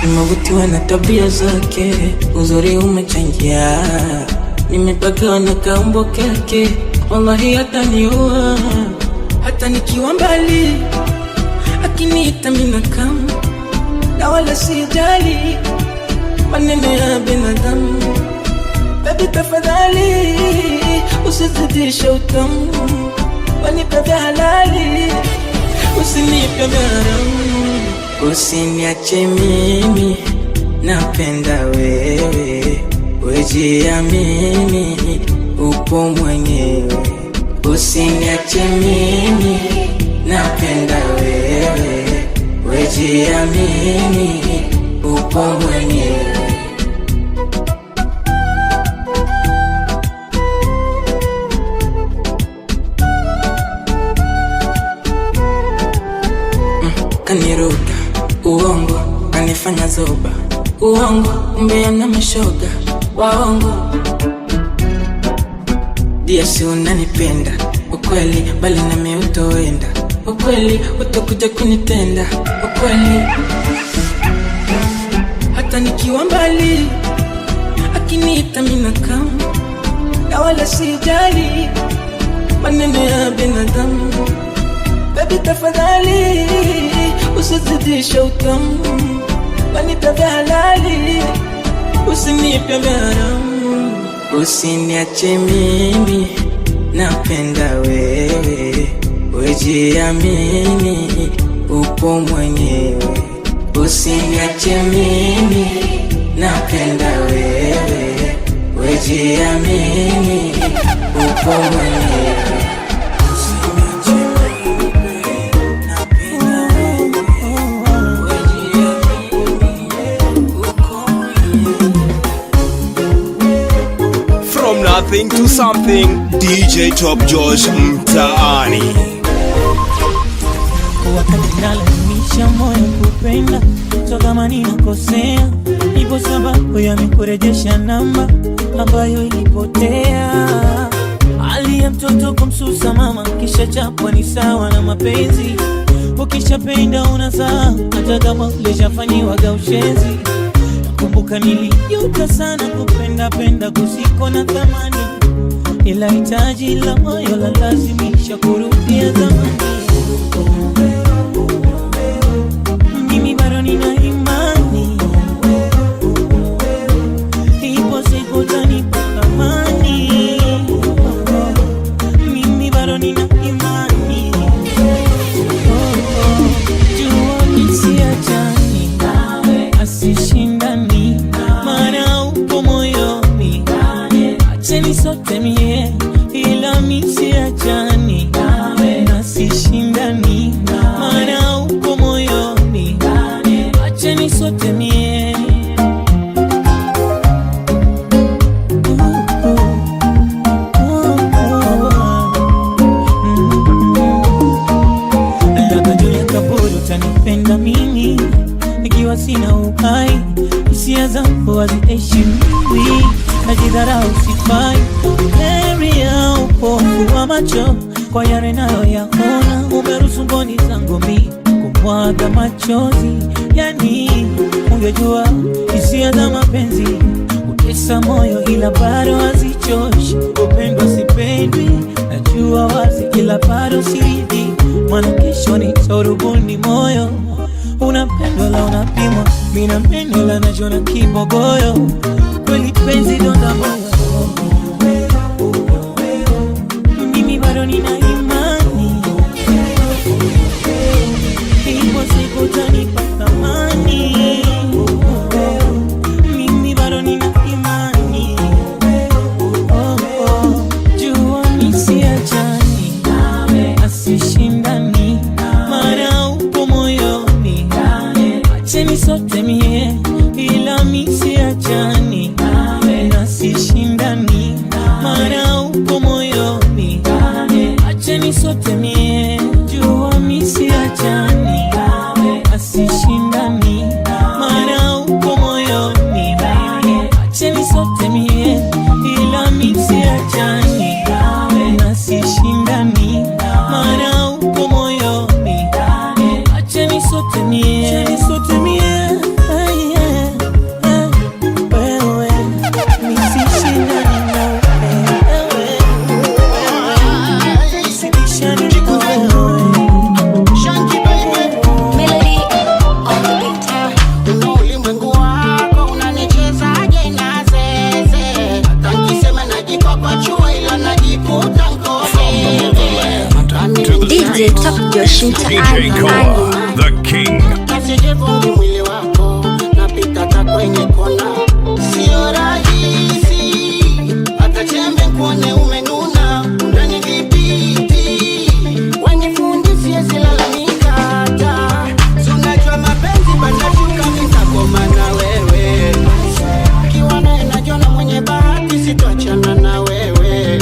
Speaker 2: Nimevutiwa na tabia zake, uzuri umechangia, nimepagawa na kaumbo kake, wallahi hataniua. Hata nikiwa mbali, akiniita mina kama, na wala sijali maneno ya binadamu. Baby tafadhali, usizidishe utamu, wanipe vya halali, usinipe vya haramu. Usiniache mimi, napenda wewe, wejiamini, upo mwenyewe. Usiniache mimi, napenda wewe, wejiamini, upo mwenyewe. Kaniruka uongo, kanifanya zoba uongo, mbea na mashoga waongo. Dia si unanipenda ukweli, bali nami utoenda ukweli, utakuja kunitenda ukweli. Hata nikiwa mbali, akiniita mina kama, na wala sijali maneno ya binadamu. Baby tafadhali, usizidishe utamu, wanipe vya halali, usinipe vya haramu. Usiniache mimi, napenda wewe, wejiamini, upo mwenyewe. Usiniache mimi, napenda wewe, wejiamini, upo mwenyewe.
Speaker 6: Nothing to something, DJ Top Josh mtaani.
Speaker 2: Wakati nalazimisha Nimeonyesha moyo kupenda, so kama ninakosea, ipo sababu ya mikurejesha namba ambayo ilipotea. Hali ya mtoto kumsusa mama, kisha chapwa ni sawa na mapenzi. Ukishapenda unazaa, hata kama ulishafanyiwa gaushezi. Nakumbuka nilijuta sana kupenda kusiko na thamani, ila hitaji la moyo la lazimisha kurudia zamani. Mimi bado nina imani, ipo siku utanipa amani. Mimi bado nina imani, jua nisiachani nawe, asishindani maana upo moyoni. Acheni sote mie, ila misiachani nawe, asishindani maana upo moyoni. Acheni sote mie. Labda juu ya kaburi utanipenda mimi nikiwa sina uhai. Hisia zangu haziheshimiwi, najidharau sifai. Heri ya upofu wa macho kwa yale nayoyaona. Umeruhusu mboni zangu mi kumwaga machozi. Yani ungejua hisia za mapenzi utesa moyo, ila bado hazichoshi. Upendwa sipendwi, najua wazi, ila bado siridhi. Maana kesho nitarubuni moyo. Unapendwa la unapimwa, mimi napendwa la najona kibogoyo. Kweli penzi donda moyo, mimi bado nina imani, ipo siku utanipa thamani. Mimi bado nina imani, jua nisiachani nawe, asishindani maana upo moyoni. Acheni sote mie, ila misiachani nawe, asishindani maana upo moyoni. Acheni sote mie, jua misiachani nawe, asishindani maana upo moyoni. Acheni sote mie, ila misiachani nawe, asishindani maana upo moyoni. Acheni sote mie, acheni sote mie. Wewe nisishindani na wewe, nisibishane na wewe.
Speaker 8: Melody on the beat.
Speaker 7: Una ulimwengu wako unanichezaje na zeze, hata nikisema najikopachua ila najikuta
Speaker 1: To the
Speaker 8: DJ Top Josh
Speaker 1: DJ Koa, the king.
Speaker 7: Asijifungi mwili wako, napita hata kwenye kona. Sio rahisi, hata chembe kuone umenuna, unanidhibiti. Wanifundi siwezi lalamika hata. Si unajua mapenzi patashuka, nitakoma na wewe. Ukiwa naye najiona mwenye bahati, sitoachana na wewe.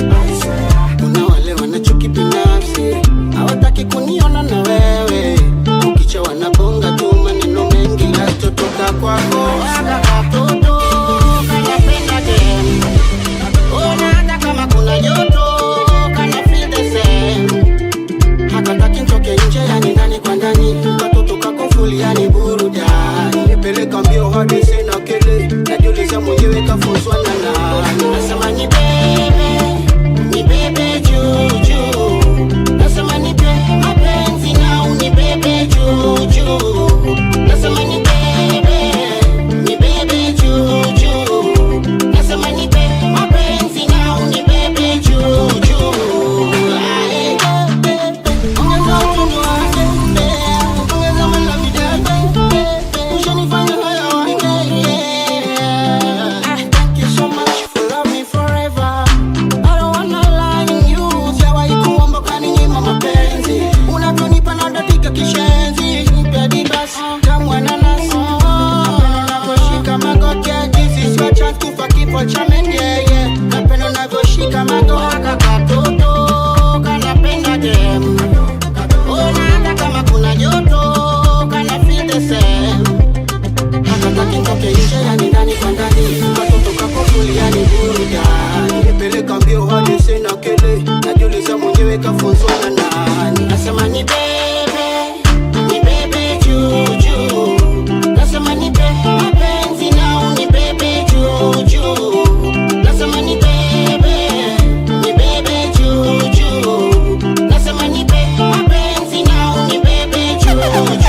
Speaker 7: Kuna wale wanachuki binafsi, hawataki kuniona na wewe. Ukicha wanabonga tu maneno mengi, yatotoka kwako.
Speaker 9: sina kele, najiuliza mwenyewe kafunzwa na nani. Nasema ni bebe juju, nasema ni bebe mapenzi nao ni bebe juju, nasema ni bebe juju, nasema ni bebe mapenzi nao ni bebe juju.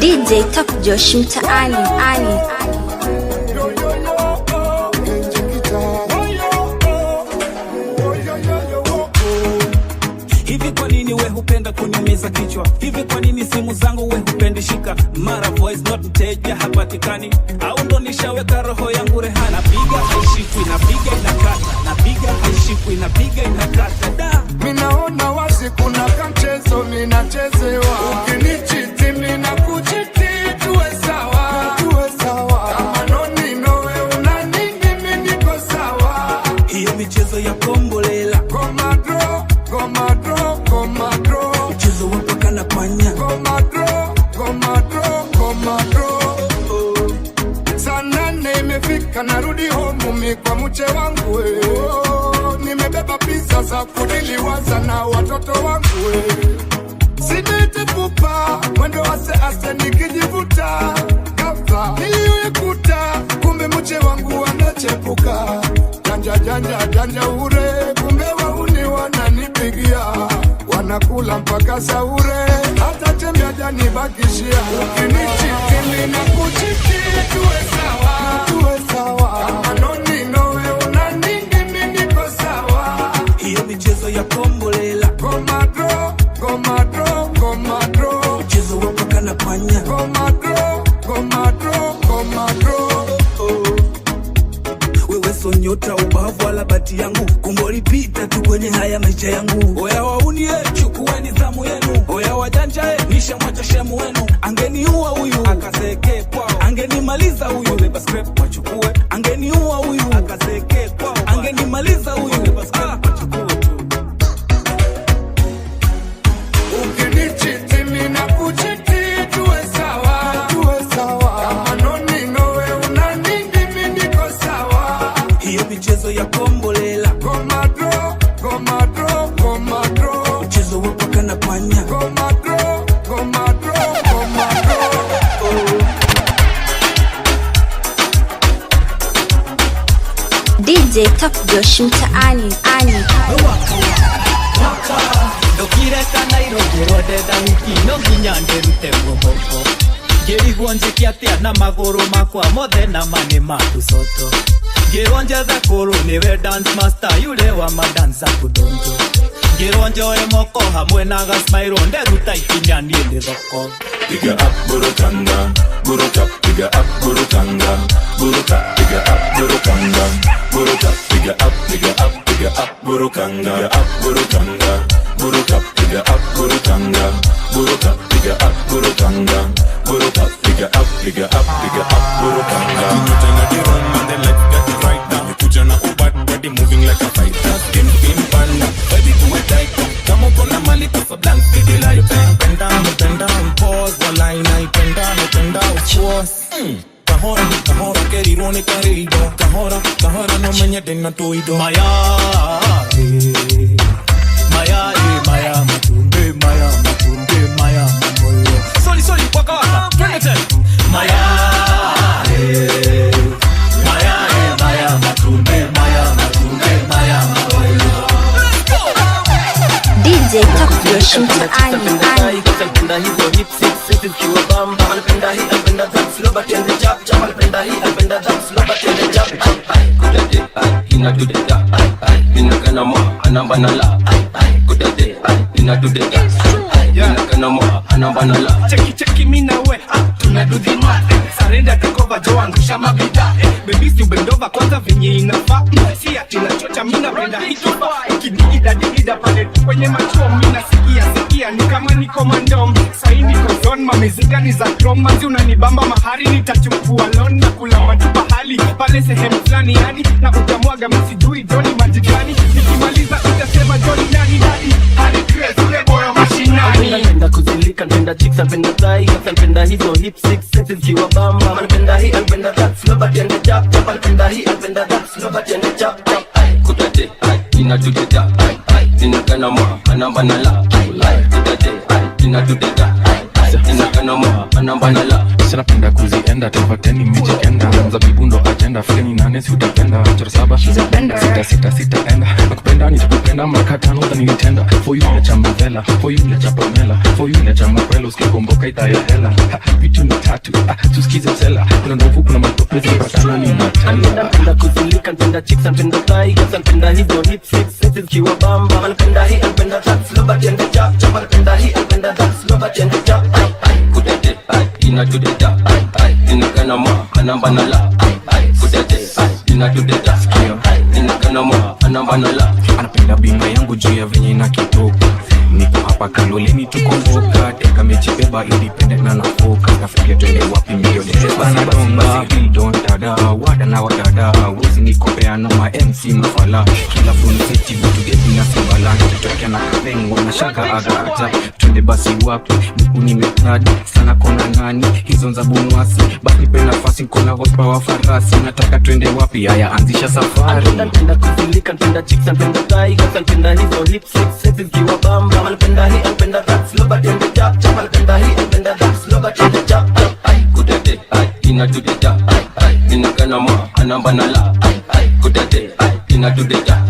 Speaker 8: DJ Top Josh mtaani ani.
Speaker 10: Hivi kwa nini we hupenda kuniumiza kichwa? Hivi kwa nini simu zangu we hupendi shika? Mara voice not mteja hapatikani, au ndo nishaweka roho yangu rehani? Napiga haishikwi, napiga inakata, napiga haishikwi, napiga inakata da.
Speaker 11: Minaona wazi kuna kamchezo minachezewa, ukinichiti minakuchiti, tuwe sawa, tuwe sawa. Kama noni nowe una ningi miniko sawa.
Speaker 10: Hiyo michezo ya kombolela,
Speaker 11: komadro, komadro, komadro,
Speaker 10: mchezo wapaka na panya,
Speaker 11: komadro, komadro, komadro. Sana nimefika narudi home mi kwa mche wangu nimebeba pizza za kudiliwaza na watoto wangu Simetepupa mwendo ase nikijivuta ghafla niliyoikuta, kumbe mche wangu anachepuka. Janja ure, kumbe wauni wananipigia, wanakula mpaka saure, hata tembea jani bakishia. Ukinichiti mina kuchiti, tuwe sawa, tuwe sawa. Kama noni nowe una ningi miniko sawa.
Speaker 10: Hiyo michezo ya kombolela,
Speaker 11: komadro, komadro, komadro,
Speaker 10: mchezo wapaka na panya,
Speaker 11: komadro, komadro, komadro.
Speaker 10: Wewe sonyota ubavu wala bati yangu, kumbolipita tu kwenye haya maisha yangu. Oya wauni chukueni zamu yenu, oya wajanja nishamwacha shemu wenu. Angeniua huyu akaseke kwao, angenimaliza huyu beba scrap wachukue. Angeniua huyu akaseke kwao, angenimaliza huyu beba scrap wachukue tu.
Speaker 11: Ukinichiti mina kuchiti, tuwe sawa, tuwe sawa. Kama noni nowe una ningi miniko sawa.
Speaker 10: Hiyo michezo ya kombolela,
Speaker 11: komadro, komadro, komadro,
Speaker 10: mchezo wapaka na panya,
Speaker 11: komadro, komadro, komadro.
Speaker 8: DJ Top Josh mtaani ani.
Speaker 12: Ndokire kana irogero ndenda wiki no nginya ndirute guoko ngirigwo njike atia na maguru makwa mothe na mane makusoto ngirwo njethe kuru niwe dance master yule wa madanza kudonjo ngirwo njoe moko hamwe na gasmairo nderuta ikinya nie ndi thoko.
Speaker 13: Bigger up Burukanga, Buruka, bigger up Burukanga, Buruka, bigger up Burukanga, Buruka, bigger up Burukanga, bigger up Burukanga, Buruka, bigger up Burukanga, Buruka, bigger up Burukanga, Buruka, bigger up Burukanga. You tell the run and then let's get it right now. Kuja na ubat body moving like a fighter. Skin panda, baby do it like that. Come up on a mali cause a blank city like that. Bend down, pause, one line, I bend down, pause. Kahora, kerirone karido. Kahora, no menya dena toido.
Speaker 12: Maya, matumbe, maya, mamoyo. Sorry, waka, twende tena. Maya, matumbe, maya, mamoyo.
Speaker 8: DJ Top Josh mtaani ani.
Speaker 4: Napenda hizo hip six zikiwa bamba. Napenda hii, napenda that slow but in the jab. Napenda hii, napenda that slow but in the jab. Good day, ina do the jab. Ina kana mo, anamba na la. Good day, ina do the jab. Ina kana mo, anamba na la.
Speaker 14: Cheki mina we, tuna do the math. Surrender take over jo angusha mabida. Baby si bend over kwanza venye inafaa. Si ati nachocha mina brenda hito. Kidida pale kwenye macho mina sikia ni kama niko mandom. Sahi niko zone mamizika ni za chrome. Manzi unanibamba mahari nitachukua loan na kula majupa hali pale sehemu fulani yani na utamwaga msijui Johnny majikani. Nikimaliza utasema Johnny nani hadi crazy ule boyo mashinani.
Speaker 4: Napenda kuzili napenda chicks, napenda thigh, napenda hizo hip six sexes kiwa bamba. Napenda hii, napenda that, slow but and the chap chap. Napenda hii, napenda that, slow but and the chap chap. Kutate, ina tudeda, ina kana mwa, anamba na la. Kutate, ina tudeda, ina kana mwa, anamba na la.
Speaker 15: Sana penda kuzienda, tepateni mijikenda. Mzabibu ndo agenda, feni nane si utapenda. Chora saba, sita enda. Nakupenda, nitakupenda, maka tano dhani nitenda. For you lecha mavela, for you lecha pamela, for you lecha makwelo, usikikomboka itaya hela. Vitu ni tatu, tusikize msela. Kuna ndovu, kuna matopezi, patana ni matela.
Speaker 4: Napenda kuzilika, napenda chicks, napenda thigh, napenda hizo hip six sexes kiwa bamba. Napenda hii, napenda that, slow but and the chap chap. Napenda hii, napenda that, slow but and the chap chap. Kutate, ina tudeda, ina kana mwa, anamba na la. Kutate, ina tudeda, ina kana mwa, anamba na la.
Speaker 15: Anapenda bima yangu juu ya venye na kitoka. Niko hapa Kaloleni tukomboka. Teka mechi beba independent na nafoka. Nafikia twende wapi mbio dereba sabonga. Don't dada, wada na wadada. Wezi nikopea na ma MC mafala. Kila phone seti vitu geti na simbala. Tutokea na kapengo na shaka agata. Twende basi wapi, niku nimekladi. Sana kona nani, hizo nza bunwasi. Basi nipe nafasi nkona horsepower farasi. Nataka twende wapi, haya anzisha safari.
Speaker 4: Napenda kuzilika, napenda chicks, napenda thigh, napenda hizo hip six sexes kiwa bamba. Napenda hii, napenda that, slow but and the chap chap. Napenda hii, napenda that, slow but and the chap chap. Kutate, ina tudeda, ina kana mwa, anamba na la. Kutate, ina tudeda,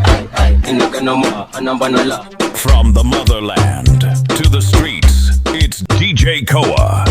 Speaker 4: ina kana mwa, anamba na la.
Speaker 1: From the motherland to the streets, it's DJ Koa,